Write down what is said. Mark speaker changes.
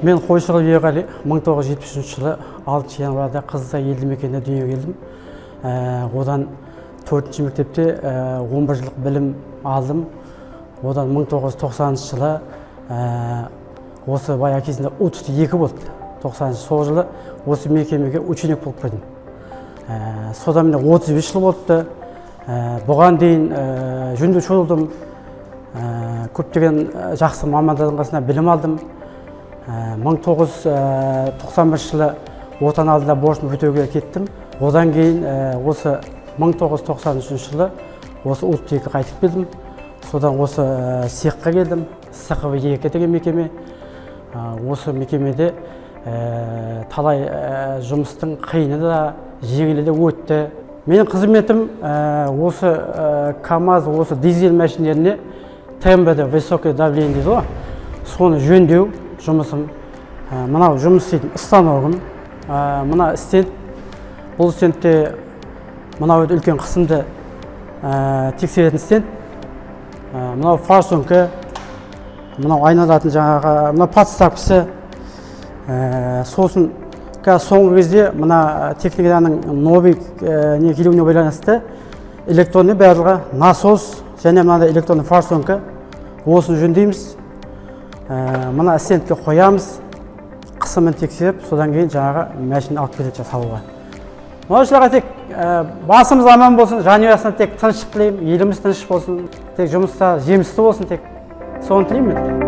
Speaker 1: Мен Қойшығұл Ерғали 1973 жылы 6 январда Қызылсай елді мекенінде дүниеге келдім. Одан 4-ші мектепте 11 жылдық білім алдым. Одан 1990 жылы осы бай әкесінде U32 болды. 90 сол жылы осы мекемеге ученик болып кірдім. Содан мен 35 жыл болыпты. Бұған дейін жөндеуші болдым. Көптеген жақсы мамандардың қасынан білім алдым. 1991 жылы отан алдында борышымды өтеуге кеттім. Одан кейін осы 1993 жылы осы U32 қайтып келдім. Содан осы цехқа келдім. СХВ-2 деген мекеме. Осы мекемеде талай жұмыстың қиыны да, жеңілі де өтті. Менің қызметім осы КАМАЗ, осы дизель машинелеріне ТМБ-де высокое давление дейді ғой. Соны жөндеу жұмысым. Мынау жұмыс істейтін станогым. Мына стенд. Бұл стендте мынау үлкен қысымды тексеретін стенд. Мынау форсунка. Мынау айналатын жаңағы мына подставкасы. Сосын соңғы кезде мына техниканың новый не келуіне байланысты электронный барлығы насос және мынандай электронный форсунка. Осыны жөндейміз. Мына стендке қоямыз. Қысымын тексеріп, содан кейін жаңағы машина алып кетеді салуға. Молшыларға тек басымыз аман болсын, жанұясына тек тыныштық тілеймін, еліміз тыныш болсын, тек жұмыста жемісті болсын, тек соны тілеймін.